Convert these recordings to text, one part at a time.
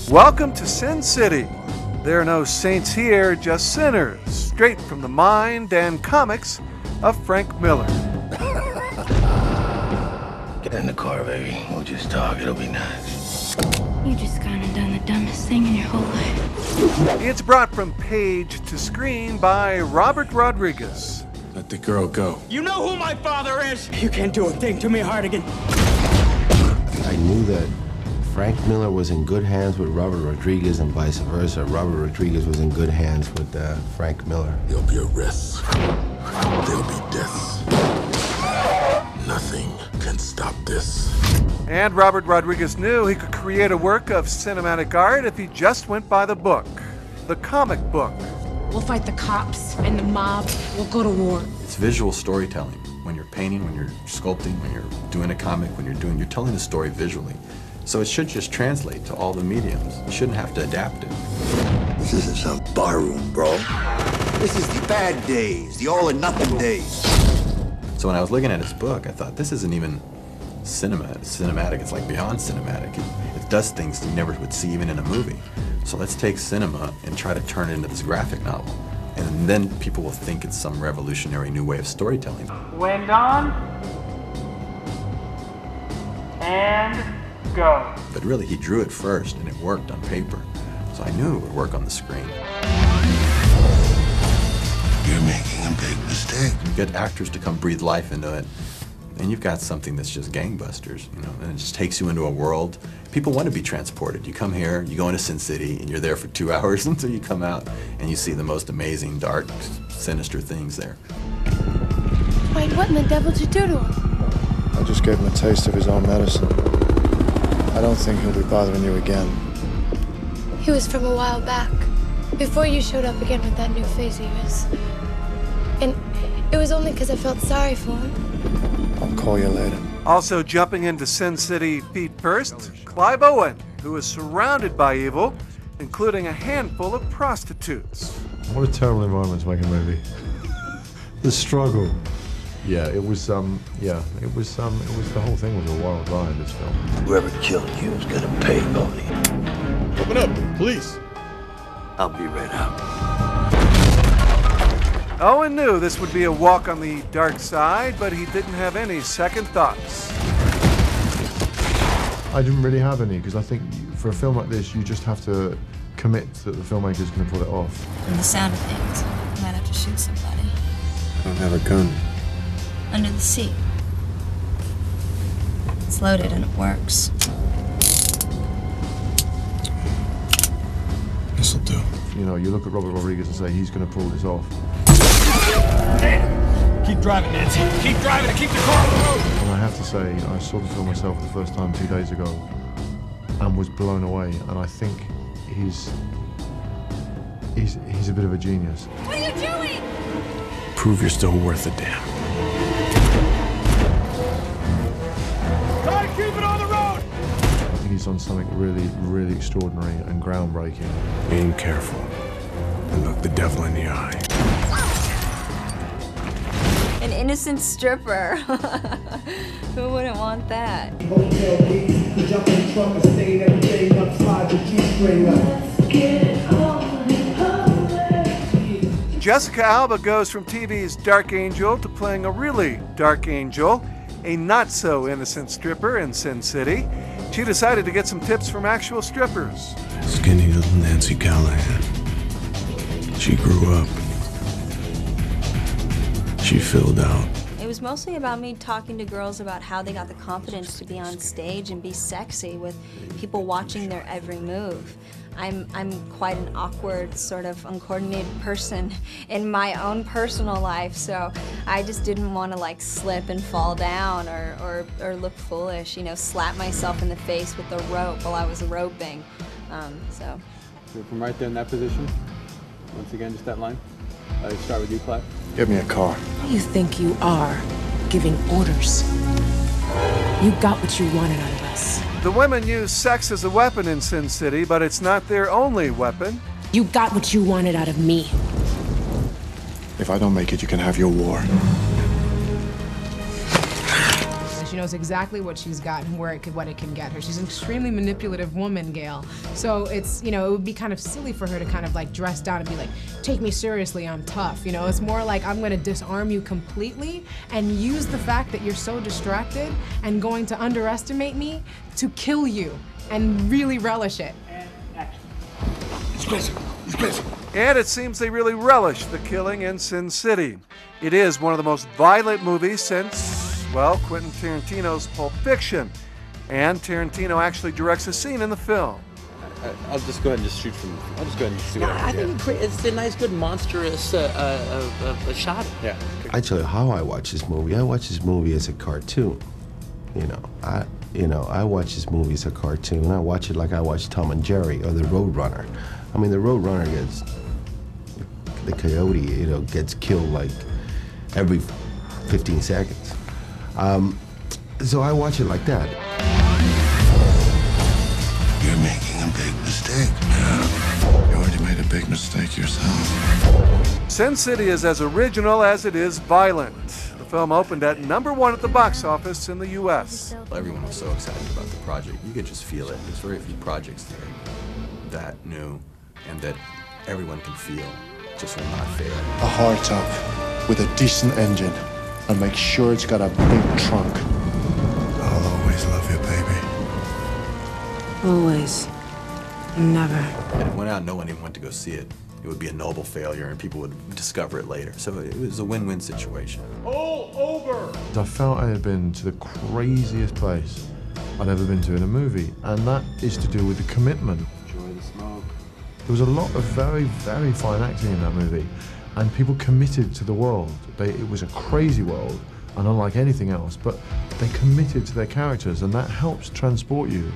Welcome to Sin City. There are no saints here, just sinners, straight from the mind and comics of Frank Miller. Get in the car, baby. We'll just talk. It'll be nice. You just kind of done the dumbest thing in your whole life. It's brought from page to screen by Robert Rodriguez. Let the girl go. You know who my father is? You can't do a thing to me, Hardigan. I knew that Frank Miller was in good hands with Robert Rodriguez and vice versa. Robert Rodriguez was in good hands with Frank Miller. There'll be arrests. There'll be deaths. Nothing can stop this. And Robert Rodriguez knew he could create a work of cinematic art if he just went by the book, the comic book. We'll fight the cops and the mob. We'll go to war. It's visual storytelling. When you're painting, when you're sculpting, when you're doing a comic, you're telling the story visually. So it should just translate to all the mediums. You shouldn't have to adapt it. This isn't some barroom, bro. This is the bad days, the all or nothing days. So when I was looking at his book, I thought, this isn't even cinematic. It's like beyond cinematic. It does things you never would see even in a movie. So let's take cinema and try to turn it into this graphic novel. And then people will think it's some revolutionary new way of storytelling. Wind on. And go. But really, he drew it first, and it worked on paper. So I knew it would work on the screen. You're making a big mistake. You get actors to come breathe life into it, and you've got something that's just gangbusters, and it just takes you into a world. People want to be transported. You come here, you go into Sin City, and you're there for 2 hours until you come out, and you see the most amazing, dark, sinister things there. Wait, what in the devil did you do to him? I just gave him a taste of his own medicine. I don't think he'll be bothering you again. He was from a while back, before you showed up again with that new face of yours. And it was only because I felt sorry for him. I'll call you later. Also jumping into Sin City feet first, Clive Owen, who is surrounded by evil, including a handful of prostitutes. What a terrible environment to make a movie. The struggle. Yeah, it was the whole thing was a wild ride, this film. Whoever killed you is gonna pay, Bodie. Open up, police. I'll be right out. Owen knew this would be a walk on the dark side, but he didn't have any second thoughts. I didn't really have any, because I think for a film like this, you just have to commit that the filmmaker's going to pull it off. From the sound of things, you might have to shoot somebody. I don't have a gun. Under the seat. It's loaded and it works. This'll do. You know, you look at Robert Rodriguez and say he's going to pull this off. Keep driving, Nancy. Keep driving and keep the car on the road. And I have to say, I saw the film myself the first time 2 days ago and was blown away. And I think he's a bit of a genius. What are you doing? Prove you're still worth a damn. Try to keep it on the road. I think he's done something really, really extraordinary and groundbreaking. Being careful and look the devil in the eye. An innocent stripper. Who wouldn't want that? Jessica Alba goes from TV's Dark Angel to playing a really dark angel, a not-so-innocent stripper in Sin City. She decided to get some tips from actual strippers. Skinny little Nancy Callahan. She grew up. She filled out. It was mostly about me talking to girls about how they got the confidence to be on stage and be sexy with people watching their every move. I'm quite an awkward, sort of uncoordinated person in my own personal life, so I just didn't want to like slip and fall down or look foolish, you know, slap myself in the face with the rope while I was roping. So from right there in that position, once again, just that line. Start with you, Clive. Get me a car. Who do you think you are, giving orders? You got what you wanted out of us. The women use sex as a weapon in Sin City, but it's not their only weapon. You got what you wanted out of me. If I don't make it, you can have your war. She knows exactly what she's got and what it can get her. She's an extremely manipulative woman, Gail. So it's, you know, it would be kind of silly for her to kind of like dress down and be like, take me seriously, I'm tough. You know, it's more like I'm gonna disarm you completely and use the fact that you're so distracted and going to underestimate me to kill you and really relish it. He's crazy. He's crazy. And it seems they really relish the killing in Sin City. It is one of the most violent movies since, well, Quentin Tarantino's Pulp Fiction. And Tarantino actually directs a scene in the film. I'll just go ahead and just shoot from. I'll just go ahead and just shoot. I think it's a nice, good, monstrous shot. Yeah. I tell you how I watch this movie. I watch this movie as a cartoon. You know, I watch this movie as a cartoon. I watch it like I watch Tom and Jerry or the Roadrunner. I mean, the Roadrunner gets, the coyote, you know, gets killed like every 15 seconds. So I watch it like that. You're making a big mistake, man. You already made a big mistake yourself. Sin City is as original as it is violent. The film opened at #1 at the box office in the U.S. Everyone was so excited about the project. You could just feel it. There's very few projects that are that new and that everyone can feel just will not fail. A hardtop with a decent engine, and make sure it's got a big trunk. I'll always love you, baby. Always. Never. And it went out, no one even went to go see it. It would be a noble failure and people would discover it later. So it was a win-win situation. All over! I felt I had been to the craziest place I'd ever been to in a movie, and that is to do with the commitment. Enjoy the smoke. There was a lot of very, very fine acting in that movie, and people committed to the world. It was a crazy world, and unlike anything else, but they committed to their characters, and that helps transport you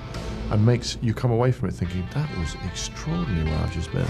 and makes you come away from it thinking, that was extraordinary where I've just been.